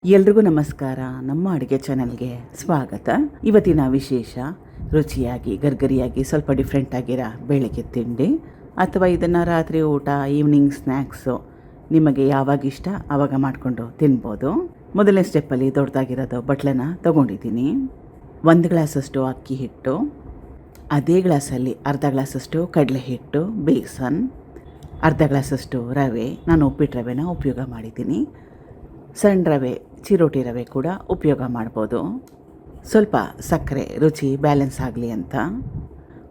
ಎಲ್ರಿಗೂ ನಮಸ್ಕಾರ. ನಮ್ಮ ಅಡುಗೆ ಚಾನಲ್ಗೆ ಸ್ವಾಗತ. ಇವತ್ತಿನ ವಿಶೇಷ ರುಚಿಯಾಗಿ ಗರ್ಗರಿಯಾಗಿ ಸ್ವಲ್ಪ ಡಿಫ್ರೆಂಟ್ ಆಗಿರೋ ಬೆಳಗ್ಗೆ ತಿಂಡಿ ಅಥವಾ ಇದನ್ನು ರಾತ್ರಿ ಊಟ, ಈವ್ನಿಂಗ್ ಸ್ನ್ಯಾಕ್ಸು ನಿಮಗೆ ಯಾವಾಗ ಇಷ್ಟ ಆವಾಗ ಮಾಡಿಕೊಂಡು ತಿನ್ಬೋದು. ಮೊದಲನೇ ಸ್ಟೆಪ್ಪಲ್ಲಿ ದೊಡ್ಡದಾಗಿರೋದು ಬಟ್ಲನ್ನ ತೊಗೊಂಡಿದ್ದೀನಿ. 1 ಗ್ಲಾಸಷ್ಟು ಅಕ್ಕಿ ಹಿಟ್ಟು, ಅದೇ ಗ್ಲಾಸಲ್ಲಿ ಅರ್ಧ ಗ್ಲಾಸಷ್ಟು ಕಡಲೆ ಹಿಟ್ಟು, ಬೇಸನ್, ಅರ್ಧ ಗ್ಲಾಸಷ್ಟು ರವೆ. ನಾನು ಉಪ್ಪಿಟ್ಟು ರವೆನ ಉಪಯೋಗ ಮಾಡಿದ್ದೀನಿ. ಸಣ್ಣ ರವೆ, ಚಿರೋಟಿ ರವೆ ಕೂಡ ಉಪಯೋಗ ಮಾಡ್ಬೋದು. ಸ್ವಲ್ಪ ಸಕ್ಕರೆ ರುಚಿ ಬ್ಯಾಲೆನ್ಸ್ ಆಗಲಿ ಅಂತ.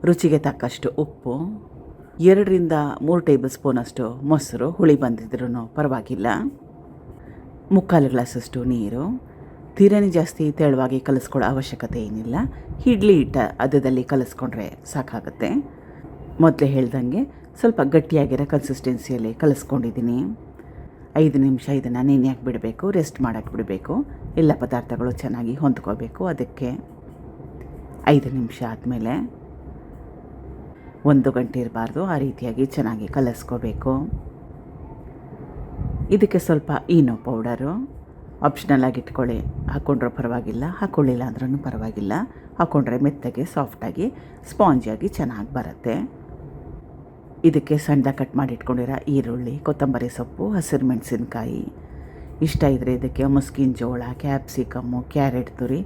ರುಚಿಗೆ ತಕ್ಕಷ್ಟು ಉಪ್ಪು, 2ರಿಂದ 3 ಟೇಬಲ್ ಸ್ಪೂನಷ್ಟು ಮೊಸರು, ಹುಳಿ ಬಂದಿದ್ರೂ ಪರವಾಗಿಲ್ಲ. 3/4 ಗ್ಲಾಸಷ್ಟು ನೀರು. ತೀರನೇ ಜಾಸ್ತಿ ತೆಳುವಾಗಿ ಕಲಿಸ್ಕೊಳ್ಳೋ ಅವಶ್ಯಕತೆ ಏನಿಲ್ಲ. ಇಡ್ಲಿ ಹಿಟ್ಟು ಅದದಲ್ಲಿ ಕಲಿಸ್ಕೊಂಡ್ರೆ ಸಾಕಾಗುತ್ತೆ. ಮೊದಲೇ ಹೇಳ್ದಂಗೆ ಸ್ವಲ್ಪ ಗಟ್ಟಿಯಾಗಿರೋ ಕನ್ಸಿಸ್ಟೆನ್ಸಿಯಲ್ಲಿ ಕಲಿಸ್ಕೊಂಡಿದ್ದೀನಿ. 5 ನಿಮಿಷ ಇದನ್ನು ನೆನೆಯಕ್ಕೆ ಬಿಡಬೇಕು, ರೆಸ್ಟ್ ಮಾಡೋಕ್ಕೆ ಬಿಡಬೇಕು. ಎಲ್ಲ ಪದಾರ್ಥಗಳು ಚೆನ್ನಾಗಿ ಹೊಂದ್ಕೋಬೇಕು. ಅದಕ್ಕೆ 5 ನಿಮಿಷ ಆದಮೇಲೆ 1 ಗಂಟೆ ಇರಬಾರ್ದು, ಆ ರೀತಿಯಾಗಿ ಚೆನ್ನಾಗಿ ಕಲಿಸ್ಕೋಬೇಕು. ಇದಕ್ಕೆ ಸ್ವಲ್ಪ ಈನೋ ಪೌಡರು ಆಪ್ಷನಲ್ ಆಗಿ ಇಟ್ಕೊಳ್ಳಿ. ಹಾಕ್ಕೊಂಡ್ರೂ ಪರವಾಗಿಲ್ಲ, ಹಾಕ್ಕೊಳ್ಳಿಲ್ಲ ಅಂದ್ರೂ ಪರವಾಗಿಲ್ಲ. ಹಾಕ್ಕೊಂಡ್ರೆ ಮೆತ್ತಗೆ ಸಾಫ್ಟಾಗಿ ಸ್ಪಾಂಜಿಯಾಗಿ ಚೆನ್ನಾಗಿ ಬರುತ್ತೆ. ಇದಕ್ಕೆ ಸಣ್ಣದಾಗಿ ಕಟ್ ಮಾಡಿ ಇಟ್ಕೊಂಡಿರೋ ಈರುಳ್ಳಿ, ಕೊತ್ತಂಬರಿ ಸೊಪ್ಪು, ಹಸಿರು ಮೆಣಸಿನ್ಕಾಯಿ, ಇಷ್ಟ ಇದ್ದರೆ ಇದಕ್ಕೆ ಮುಸ್ಕಿನ ಜೋಳ, ಕ್ಯಾಪ್ಸಿಕಮ್ಮು, ಕ್ಯಾರೆಟ್ ತುರಿ,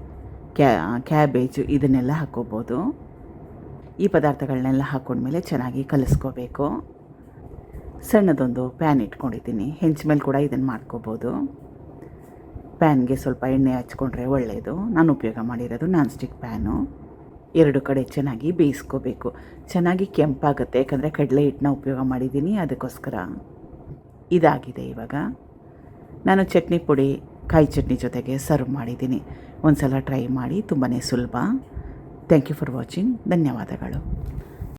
ಕ್ಯಾಬೇಜು ಇದನ್ನೆಲ್ಲ ಹಾಕ್ಕೋಬೋದು. ಈ ಪದಾರ್ಥಗಳನ್ನೆಲ್ಲ ಹಾಕ್ಕೊಂಡ್ಮೇಲೆ ಚೆನ್ನಾಗಿ ಕಲಿಸ್ಕೋಬೇಕು. ಸಣ್ಣದೊಂದು ಪ್ಯಾನ್ ಇಟ್ಕೊಂಡಿದ್ದೀನಿ. ಹೆಂಚ ಮೇಲೆ ಕೂಡ ಇದನ್ನು ಮಾಡ್ಕೋಬೋದು. ಪ್ಯಾನ್ಗೆ ಸ್ವಲ್ಪ ಎಣ್ಣೆ ಹಚ್ಕೊಂಡ್ರೆ ಒಳ್ಳೆಯದು. ನಾನು ಉಪಯೋಗ ಮಾಡಿರೋದು ನಾನ್ ಸ್ಟಿಕ್ ಪ್ಯಾನು. 2 ಕಡೆ ಚೆನ್ನಾಗಿ ಬೇಯಿಸ್ಕೋಬೇಕು. ಚೆನ್ನಾಗಿ ಕೆಂಪಾಗುತ್ತೆ, ಯಾಕಂದರೆ ಕಡಲೆ ಹಿಟ್ಟನ್ನ ಉಪಯೋಗ ಮಾಡಿದ್ದೀನಿ, ಅದಕ್ಕೋಸ್ಕರ. ಇದಾಗಿದೆ. ಇವಾಗ ನಾನು ಚಟ್ನಿ ಪುಡಿ, ಕಾಯಿ ಚಟ್ನಿ ಜೊತೆಗೆ ಸರ್ವ್ ಮಾಡಿದ್ದೀನಿ. ಒಂದು ಸಲ ಟ್ರೈ ಮಾಡಿ, ತುಂಬಾ ಸುಲಭ. Thank you for watching. ಧನ್ಯವಾದಗಳು.